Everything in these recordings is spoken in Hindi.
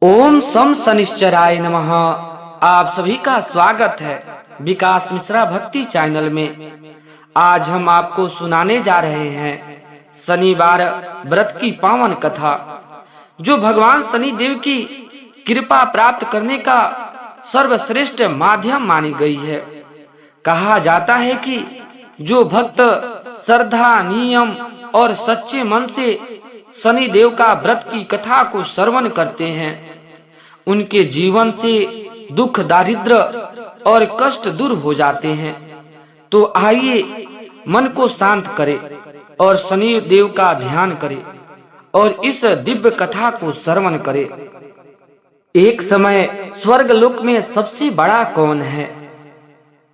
ओम सम शनिश्चराय नमः। आप सभी का स्वागत है विकास मिश्रा भक्ति चैनल में। आज हम आपको सुनाने जा रहे हैं शनिवार व्रत की पावन कथा, जो भगवान शनि देव की कृपा प्राप्त करने का सर्वश्रेष्ठ माध्यम मानी गई है। कहा जाता है कि जो भक्त श्रद्धा, नियम और सच्चे मन से शनि देव का व्रत की कथा को श्रवण करते हैं, उनके जीवन से दुख, दारिद्र और कष्ट दूर हो जाते हैं। तो आइए मन को शांत करें और शनि देव का ध्यान करें और इस दिव्य कथा को श्रवण करें। एक समय स्वर्ग लोक में सबसे बड़ा कौन है?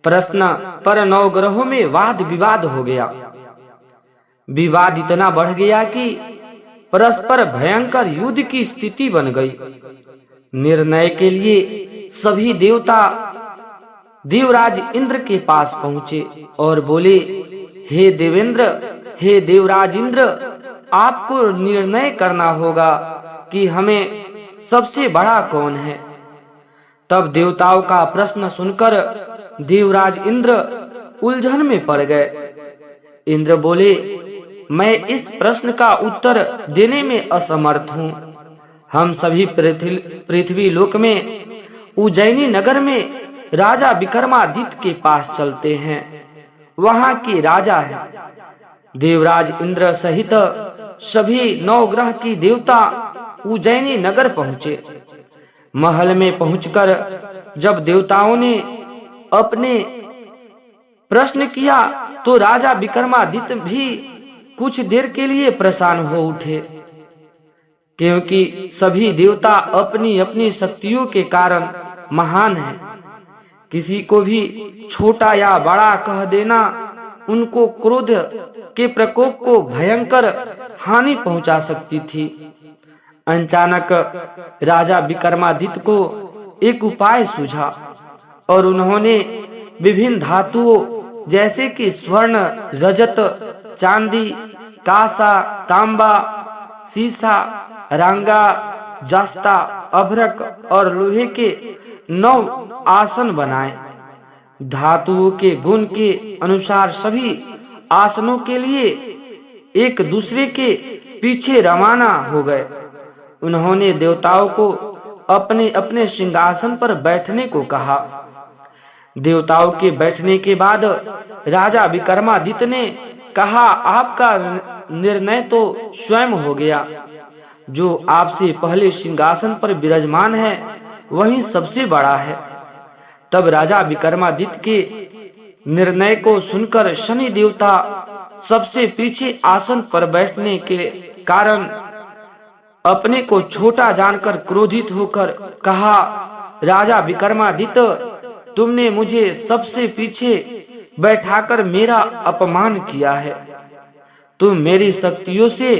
प्रश्न पर नवग्रहों में वाद विवाद हो गया। विवाद इतना बढ़ गया कि परस्पर भयंकर युद्ध की स्थिति बन गई। निर्णय के लिए सभी देवता देवराज इंद्र के पास पहुंचे और बोले, हे देवेंद्र, हे देवराज इंद्र, आपको निर्णय करना होगा कि हमें सबसे बड़ा कौन है। तब देवताओं का प्रश्न सुनकर देवराज इंद्र उलझन में पड़ गए। इंद्र बोले, मैं इस प्रश्न का उत्तर देने में असमर्थ हूँ। हम सभी पृथ्वी लोक में उज्जैनी नगर में राजा विक्रमादित्य के पास चलते हैं। वहाँ के राजा है। देवराज इंद्र सहित सभी नवग्रह की देवता उज्जैनी नगर पहुँचे। महल में पहुंचकर जब देवताओं ने अपने प्रश्न किया तो राजा विक्रमादित्य भी कुछ देर के लिए परेशान हो उठे, क्योंकि सभी देवता अपनी अपनी शक्तियों के कारण महान हैं। किसी को भी छोटा या बड़ा कह देना उनको क्रोध के प्रकोप को भयंकर हानि पहुंचा सकती थी। अचानक राजा विक्रमादित्य को एक उपाय सूझा और उन्होंने विभिन्न धातुओं जैसे कि स्वर्ण, रजत, चांदी, कांसा, तांबा, सीसा, रांगा, जस्ता, अभ्रक और लोहे के 9 आसन बनाए। धातुओं के गुण के अनुसार सभी आसनों के लिए एक दूसरे के पीछे रवाना हो गए। उन्होंने देवताओं को अपने अपने सिंहासन पर बैठने को कहा। देवताओं के बैठने के बाद राजा विक्रमादित्य ने कहा, आपका निर्णय तो स्वयं हो गया। जो आपसे पहले सिंहासन पर विराजमान है वही सबसे बड़ा है। तब राजा विक्रमादित्य के निर्णय को सुनकर शनि देवता सबसे पीछे आसन पर बैठने के कारण अपने को छोटा जानकर क्रोधित होकर कहा, राजा विक्रमादित्य, तुमने मुझे सबसे पीछे बैठाकर मेरा अपमान किया है। तुम मेरी शक्तियों से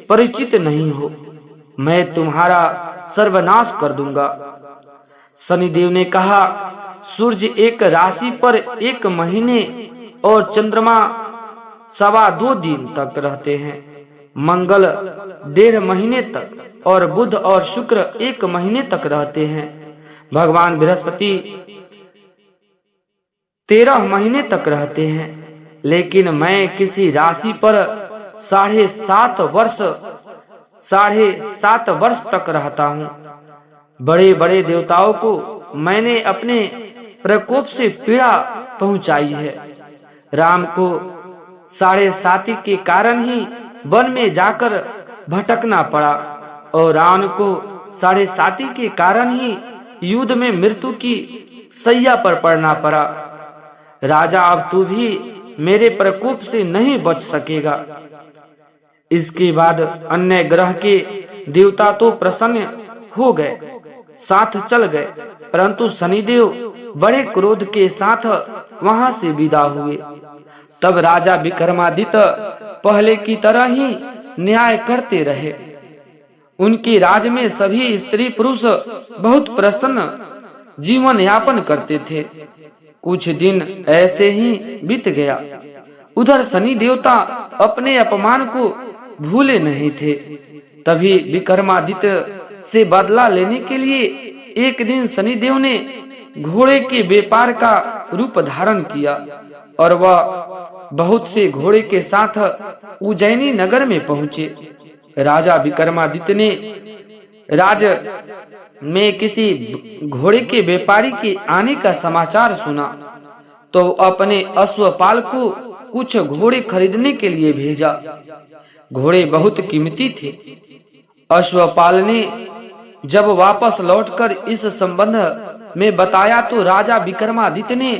परिचित नहीं हो। मैं तुम्हारा सर्वनाश कर दूंगा। शनिदेव ने कहा, सूर्य एक राशि पर 1 महीने और चंद्रमा 2.25 दिन तक रहते हैं। मंगल 1.5 महीने तक और बुध और शुक्र 1 महीने तक रहते हैं। भगवान बृहस्पति 13 महीने तक रहते हैं। लेकिन मैं किसी राशि पर 7.5 वर्ष तक रहता हूँ। बड़े बड़े देवताओं को मैंने अपने प्रकोप से पीड़ा पहुंचाई है। राम को 7.5 के कारण ही वन में जाकर भटकना पड़ा और रावण को 7.5 के कारण ही युद्ध में मृत्यु की शैया पर पड़ना पड़ा। राजा, अब तू भी मेरे प्रकोप से नहीं बच सकेगा। इसके बाद अन्य ग्रह के देवता तो प्रसन्न हो गए, साथ चल गए, परंतु शनिदेव बड़े क्रोध के साथ वहां से विदा हुए। तब राजा विक्रमादित्य पहले की तरह ही न्याय करते रहे। उनके राज में सभी स्त्री पुरुष बहुत प्रसन्न जीवन यापन करते थे। कुछ दिन ऐसे ही बीत गया। उधर शनि देवता अपने अपमान को भूले नहीं थे। तभी विक्रमादित्य से बदला लेने के लिए एक दिन शनिदेव ने घोड़े के व्यापार का रूप धारण किया और वह बहुत से घोड़े के साथ उज्जैनी नगर में पहुंचे। राजा विक्रमादित्य ने राज में किसी घोड़े के व्यापारी के आने का समाचार सुना तो अपने अश्वपाल को कुछ घोड़े खरीदने के लिए भेजा। घोड़े बहुत कीमती थे। अश्वपाल ने जब वापस लौटकर इस संबंध में बताया तो राजा विक्रमादित्य ने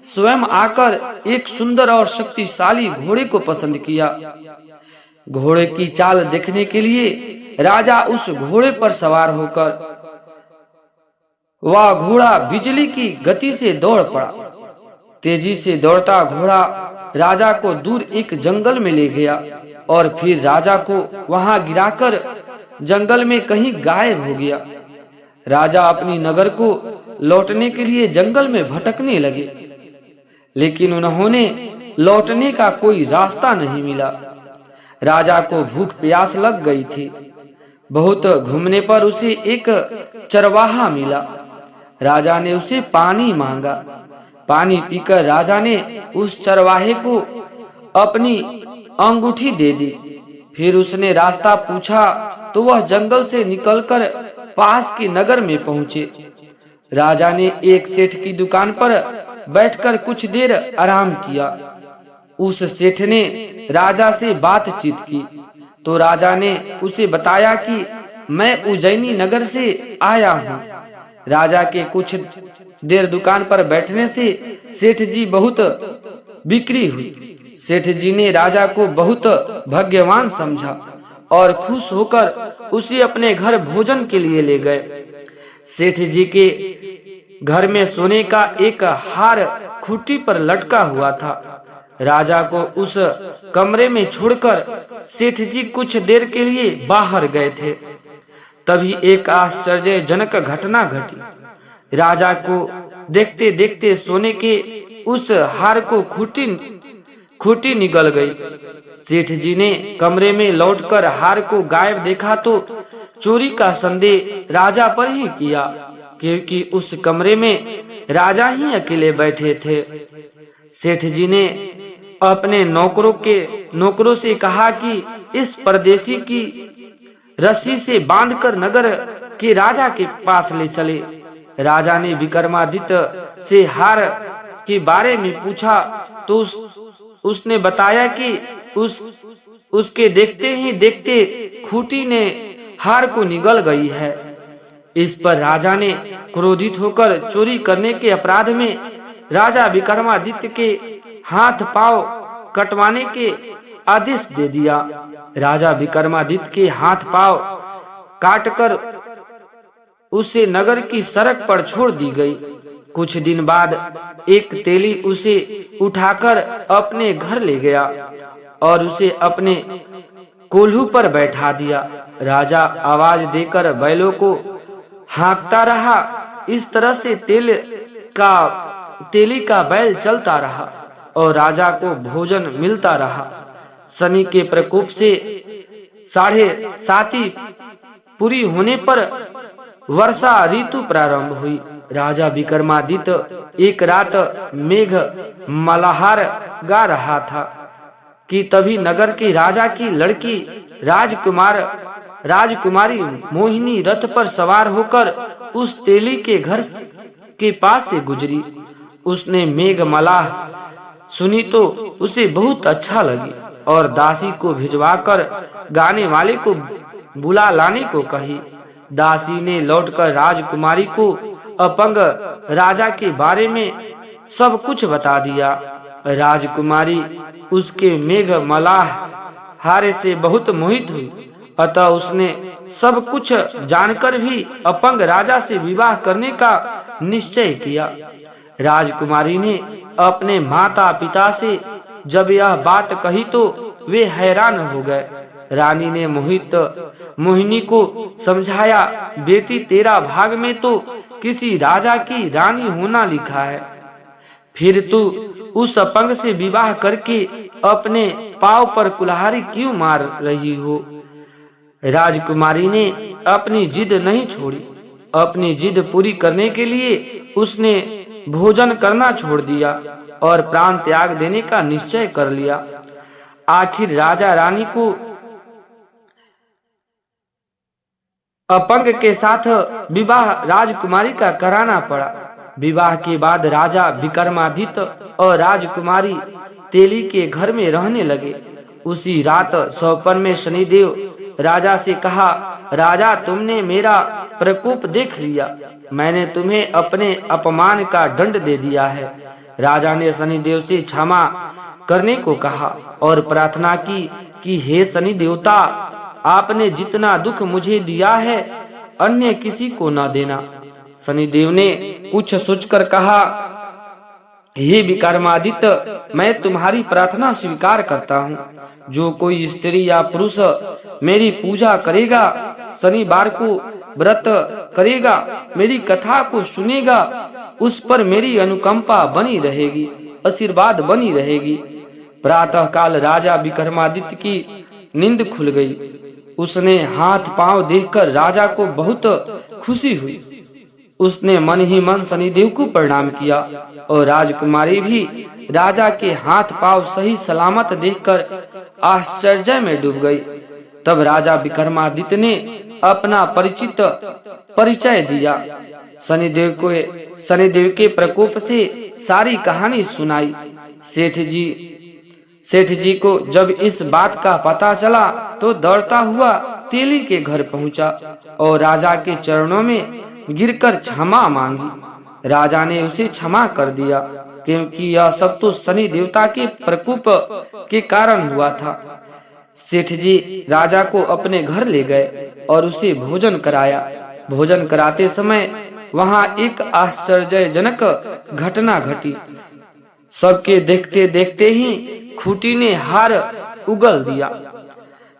स्वयं आकर एक सुंदर और शक्तिशाली घोड़े को पसंद किया। घोड़े की चाल देखने के लिए राजा उस घोड़े पर सवार होकर वह घोड़ा बिजली की गति से दौड़ पड़ा। तेजी से दौड़ता घोड़ा राजा को दूर एक जंगल में ले गया और फिर राजा को वहां गिराकर जंगल में कहीं गायब हो गया। राजा अपनी नगर को लौटने के लिए जंगल में भटकने लगे, लेकिन उन्होंने लौटने का कोई रास्ता नहीं मिला। राजा को भूख प्यास लग गई थी। बहुत घूमने पर उसे एक चरवाहा मिला। राजा ने उसे पानी मांगा। पानी पीकर राजा ने उस चरवाहे को अपनी अंगूठी दे दी। फिर उसने रास्ता पूछा तो वह जंगल से निकलकर पास के नगर में पहुंचे। राजा ने एक सेठ की दुकान पर बैठकर कुछ देर आराम किया। उस सेठ ने राजा से बातचीत की तो राजा ने उसे बताया कि मैं उज्जैनी नगर से आया हूँ। राजा के कुछ देर दुकान पर बैठने से सेठ जी बहुत बिक्री हुई। सेठ जी ने राजा को बहुत भाग्यवान समझा और खुश होकर उसे अपने घर भोजन के लिए ले गए। सेठ जी के घर में सोने का एक हार खूंटी पर लटका हुआ था। राजा को उस कमरे में छोड़कर सेठ जी कुछ देर के लिए बाहर गए थे। तभी एक आश्चर्यजनक घटना घटी। राजा को देखते देखते सोने के उस हार को खूंटी निगल गई। सेठ जी ने कमरे में लौटकर हार को गायब देखा तो चोरी का संदेह राजा पर ही किया, क्योंकि उस कमरे में राजा ही अकेले बैठे थे। सेठ जी ने अपने नौकरों से कहा कि इस परदेशी की रस्सी से बांधकर नगर के राजा के पास ले चले। राजा ने विक्रमादित्य से हार के बारे में पूछा तो उसने बताया कि उसके देखते ही देखते खूंटी ने हार को निगल गई है। इस पर राजा ने क्रोधित होकर चोरी करने के अपराध में राजा विक्रमादित्य के हाथ पांव कटवाने के आदेश दे दिया। राजा विक्रमादित्य के हाथ पांव काटकर उसे नगर की सड़क पर छोड़ दी गई। कुछ दिन बाद एक तेली उसे उठाकर अपने घर ले गया और उसे अपने कोल्हू पर बैठा दिया। राजा आवाज देकर बैलों को हाँकता रहा। इस तरह से तेली का बैल चलता रहा और राजा को भोजन मिलता रहा। शनि के प्रकोप से 7.5 पूरी होने पर वर्षा ऋतु प्रारंभ हुई। राजा विक्रमादित्य एक रात मेघ मल्हार गा रहा था कि तभी नगर के राजा की लड़की राजकुमारी मोहिनी रथ पर सवार होकर उस तेली के घर के पास से गुजरी। उसने मेघ मलाह सुनी तो उसे बहुत अच्छा लगी और दासी को भिजवाकर गाने वाले को बुला लाने को कही। दासी ने लौटकर राजकुमारी को अपंग राजा के बारे में सब कुछ बता दिया। राजकुमारी उसके मेघ मलाह हारे से बहुत मोहित हुई, अतः उसने सब कुछ जानकर भी अपंग राजा से विवाह करने का निश्चय किया। राजकुमारी ने अपने माता पिता से जब यह बात कही तो वे हैरान हो गए। रानी ने मोहिनी को समझाया, बेटी तेरा भाग में तो किसी राजा की रानी होना लिखा है, फिर तू उस अपंग से विवाह करके अपने पांव पर कुल्हाड़ी क्यों मार रही हो। राजकुमारी ने अपनी जिद नहीं छोड़ी। अपनी जिद पूरी करने के लिए उसने भोजन करना छोड़ दिया और प्राण त्याग देने का निश्चय कर लिया। आखिर राजा रानी को अपंग के साथ विवाह राजकुमारी का कराना पड़ा। विवाह के बाद राजा विक्रमादित्य और राजकुमारी तेली के घर में रहने लगे। उसी रात सौपन में शनिदेव राजा से कहा, राजा, तुमने मेरा प्रकोप देख लिया। मैंने तुम्हें अपने अपमान का दंड दे दिया है। राजा ने शनिदेव से क्षमा करने को कहा और प्रार्थना की कि हे शनि देवता, आपने जितना दुख मुझे दिया है अन्य किसी को न देना। शनिदेव ने कुछ सोचकर कहा, हे विक्रमादित्य, मैं तुम्हारी प्रार्थना स्वीकार करता हूँ। जो कोई स्त्री या पुरुष मेरी पूजा करेगा, शनिवार को व्रत करेगा, मेरी कथा को सुनेगा, उस पर मेरी अनुकंपा बनी रहेगी, आशीर्वाद बनी रहेगी। प्रातः काल राजा विक्रमादित्य की नींद खुल गई। उसने हाथ पांव देखकर राजा को बहुत खुशी हुई। उसने मन ही मन शनिदेव को प्रणाम किया और राजकुमारी भी राजा के हाथ पांव सही सलामत देखकर आश्चर्य में डूब गई। तब राजा विक्रमादित्य ने अपना परिचय दिया। शनिदेव के प्रकोप से सारी कहानी सुनाई। सेठ जी को जब इस बात का पता चला तो दौड़ता हुआ तेली के घर पहुंचा और राजा के चरणों में गिरकर क्षमा मांगी। राजा ने उसे क्षमा कर दिया, क्योंकि यह सब तो शनि देवता के प्रकोप के कारण हुआ था। सेठ जी राजा को अपने घर ले गए और उसे भोजन कराया। भोजन कराते समय वहां एक आश्चर्यजनक घटना घटी। सबके देखते देखते ही खूंटी ने हार उगल दिया।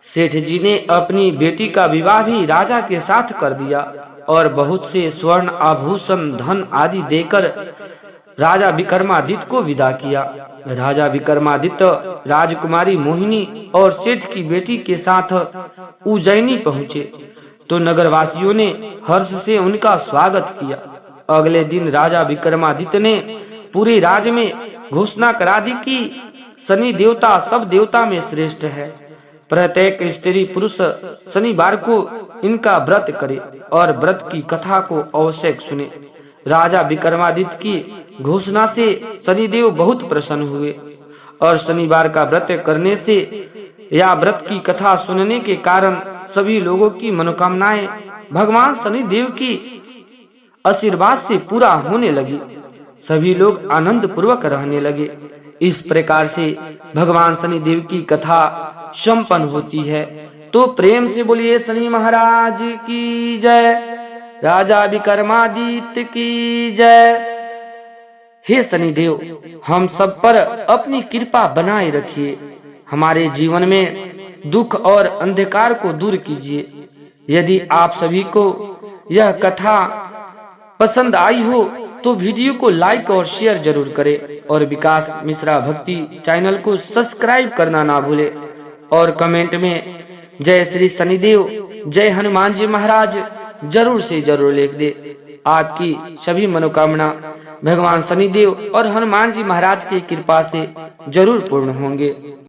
सेठ जी ने अपनी बेटी का विवाह भी राजा के साथ कर दिया और बहुत से स्वर्ण आभूषण धन आदि देकर राजा विक्रमादित्य को विदा किया। राजा विक्रमादित्य राजकुमारी मोहिनी और सेठ की बेटी के साथ उज्जैनी पहुँचे तो नगरवासियों ने हर्ष से उनका स्वागत किया। अगले दिन राजा विक्रमादित्य ने पूरे राज्य में घोषणा करा दी कि शनि देवता सब देवता में श्रेष्ठ है। प्रत्येक स्त्री पुरुष शनिवार को इनका व्रत करे और व्रत की कथा को अवश्य सुने। राजा विक्रमादित्य की घोषणा से शनिदेव बहुत प्रसन्न हुए और शनिवार का व्रत करने से या व्रत की कथा सुनने के कारण सभी लोगों की मनोकामनाएं भगवान शनिदेव की आशीर्वाद से पूरा होने लगी। सभी लोग आनंद पूर्वक रहने लगे। इस प्रकार से भगवान शनिदेव की कथा संपन्न होती है। तो प्रेम से बोलिए शनि महाराज की जय, राजा विक्रमादित्य की जय। हे शनिदेव, हम सब पर अपनी कृपा बनाए रखिए। हमारे जीवन में दुख और अंधकार को दूर कीजिए। यदि आप सभी को यह कथा पसंद आई हो तो वीडियो को लाइक और शेयर जरूर करें और विकास मिश्रा भक्ति चैनल को सब्सक्राइब करना ना भूले और कमेंट में जय श्री शनिदेव, जय हनुमान जी महाराज जरूर से जरूर लिख दे। आपकी सभी मनोकामना भगवान शनिदेव और हनुमान जी महाराज की कृपा से जरूर पूर्ण होंगे।